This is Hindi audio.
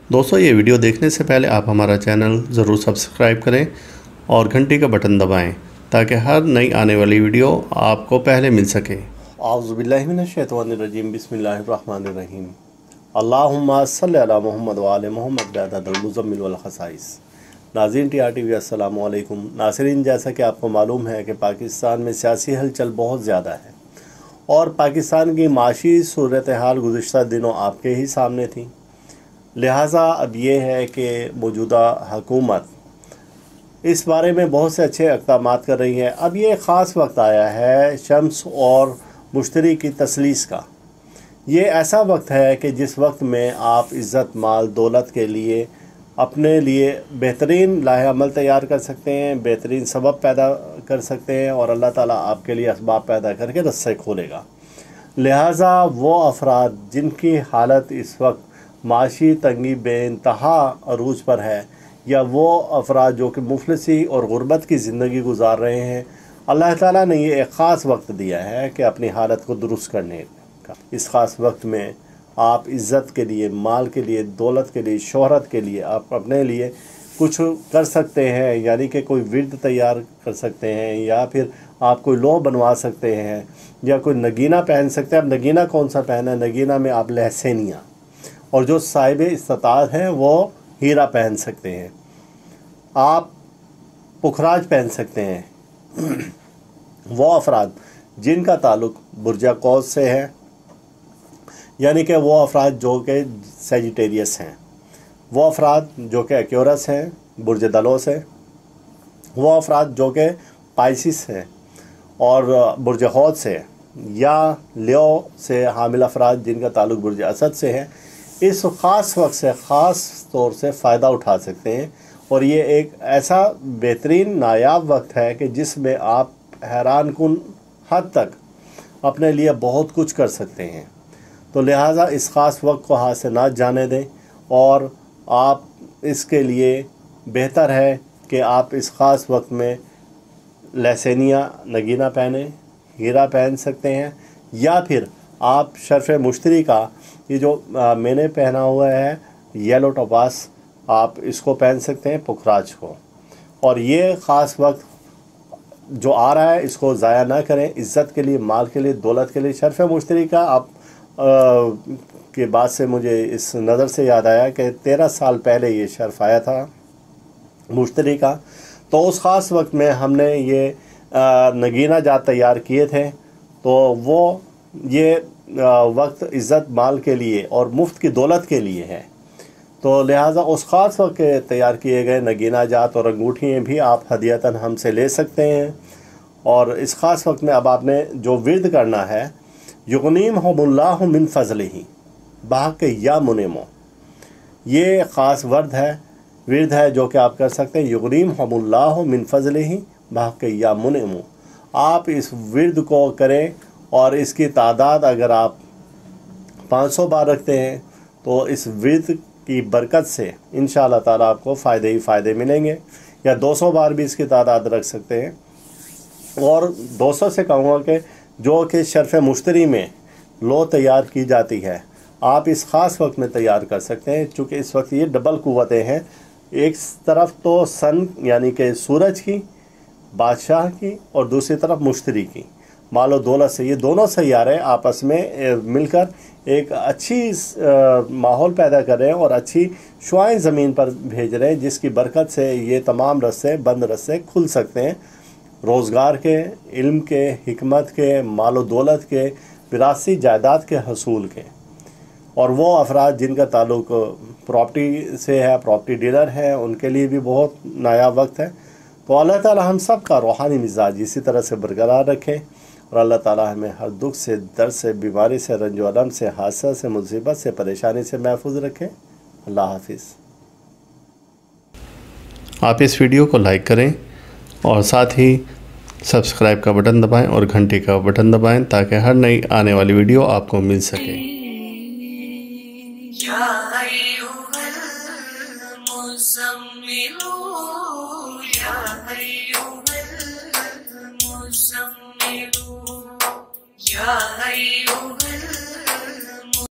दोस्तों, ये वीडियो देखने से पहले आप हमारा चैनल ज़रूर सब्सक्राइब करें और घंटी का बटन दबाएं ताकि हर नई आने वाली वीडियो आपको पहले मिल सके। आऊज़ु बिल्लाहि मिनश शैतानिर रजीम, बिस्मिल्लाहिर रहमानिर रहीम। अल्लाहुम्मा सल्लि अला मुहम्मद व आले मुहम्मद बिअददिल मुज़म्मिल वल खसाइस। नाज़रीन TRTV अस्सलामु अलैकुम। नाज़रीन, जैसा कि आपको मालूम है कि पाकिस्तान में सियासी हलचल बहुत ज़्यादा है और पाकिस्तान की माशी सूरत हाल गुज़िश्ता दिनों आपके ही सामने थी। लिहाजा अब ये है कि मौजूदा हुकूमत इस बारे में बहुत से अच्छे इक़दाम कर रही है। अब ये ख़ास वक्त आया है शम्स और मुश्तरी की तसलीस का। ये ऐसा वक्त है कि जिस वक्त में आप इज़्ज़त माल दौलत के लिए अपने लिए बेहतरीन लाहे अमल तैयार कर सकते हैं, बेहतरीन सबब पैदा कर सकते हैं और अल्लाह ताला आपके लिए असबाब पैदा करके रस्से खोलेगा। लिहाजा वो अफराद जिनकी हालत इस वक्त माशी तंगी बेइंतहा अरूज पर है, या वो अफराद जो कि मुफलिसी और गुर्बत की ज़िंदगी गुजार रहे हैं, अल्लाह ताला ने ये एक ख़ास वक्त दिया है कि अपनी हालत को दुरुस्त करने का। इस ख़ास वक्त में आप इज़्ज़त के लिए, माल के लिए, दौलत के लिए, शोहरत के लिए आप अपने लिए कुछ कर सकते हैं। यानी कि कोई विर्द तैयार कर सकते हैं, या फिर आप कोई लौह बनवा सकते हैं, या कोई नगीना पहन सकते हैं। अब नगीना कौन सा पहना? नगीना में आप लहसनिया और जो साहिब इस्तात हैं वो हीरा पहन सकते हैं। आप पुखराज पहन सकते हैं। वो अफराद जिनका ताल्लुक़ बुर्ज कौस से है, यानी कि वो अफराद जो कि सेजिटेरियस हैं, वो अफराद जो कि एक्यूरस हैं बुर्ज दलो से, वो अफराद जो कि पाइसिस हैं और बुर्ज हौद से, या लियो से हामिल अफराद जिनका ताल्लुक़ बुर्ज असद से है, इस ख़ास वक्त से ख़ास तौर से फ़ायदा उठा सकते हैं। और ये एक ऐसा बेहतरीन नायाब वक्त है कि जिसमें आप हैरान कुन हद तक अपने लिए बहुत कुछ कर सकते हैं। तो लिहाजा इस ख़ास वक्त को हाथ से ना जाने दें और आप इसके लिए बेहतर है कि आप इस ख़ास वक्त में लहसनिया नगीना पहने, हीरा पहन सकते हैं, या फिर आप शर्फ़ मुश्तरी का ये जो मैंने पहना हुआ है येलो टोपास, आप इसको पहन सकते हैं, पुखराज को। और ये ख़ास वक्त जो आ रहा है इसको ज़ाया ना करें। इज़्ज़त के लिए, माल के लिए, दौलत के लिए। शर्फ़ मुश्तरी का आप के बाद से मुझे इस नज़र से याद आया कि 13 साल पहले ये शर्फ़ आया था मुश्तरी का। तो उस ख़ास वक्त में हमने ये नगीना जात तैयार किए थे। तो वो ये वक्त इज़्ज़त माल के लिए और मुफ्त की दौलत के लिए है। तो लिहाजा उस ख़ास वक्त के तैयार किए गए नगीना जात और अंगूठियाँ भी आप हदियतन हमसे ले सकते हैं। और इस ख़ास वक्त में अब आपने जो विर्द करना है, युग़नीहुमुल्लाहु मिन फ़ज़लिही बहक़ या मुनिमो, ये ख़ास विर्द है जो कि आप कर सकते हैं। युग़नीहुमुल्लाहु मिन फ़ज़लिही बहक़ या मुनिमो, आप इस विर्द को करें और इसकी तादाद अगर आप 500 बार रखते हैं तो इस विर्द की बरकत से इंशाअल्लाह ताला आपको फ़ायदे ही फ़ायदे मिलेंगे। या 200 बार भी इसकी तादाद रख सकते हैं। और 200 से कहूँगा कि जो कि शर्फ़ मुश्तरी में लो तैयार की जाती है, आप इस ख़ास वक्त में तैयार कर सकते हैं। चूँकि इस वक्त ये डबल क़ुव्वतें हैं, एक तरफ तो सन यानी कि सूरज की, बादशाह की, और दूसरी तरफ मुश्तरी की, मालो दौलत से। ये दोनों सैयारे आपस में मिलकर एक अच्छी माहौल पैदा कर रहे हैं और अच्छी शुआएं ज़मीन पर भेज रहे हैं, जिसकी बरकत से ये तमाम रस्से, बंद रस्से खुल सकते हैं। रोज़गार के, इल्म के, हिकमत के, मालो दौलत के, विरासती जायदाद के हसूल के। और वो अफराद जिनका ताल्लुक़ प्रॉपर्टी से है, प्रॉपर्टी डीलर हैं, उनके लिए भी बहुत नायाब वक्त है। तो अल्लाह ताला हम सब का रूहानी मिजाज इसी तरह से बरकरार रखें और अल्लाह ताला हमें हर दुख से, दर्द से, बीमारी से, रंज व अलम से, हादसा से, मुसीबत से, परेशानी से महफूज रखें। अल्लाह हाफिज़। आप इस वीडियो को लाइक करें और साथ ही सब्सक्राइब का बटन दबाएं और घंटी का बटन दबाएं ताकि हर नई आने वाली वीडियो आपको मिल सके। या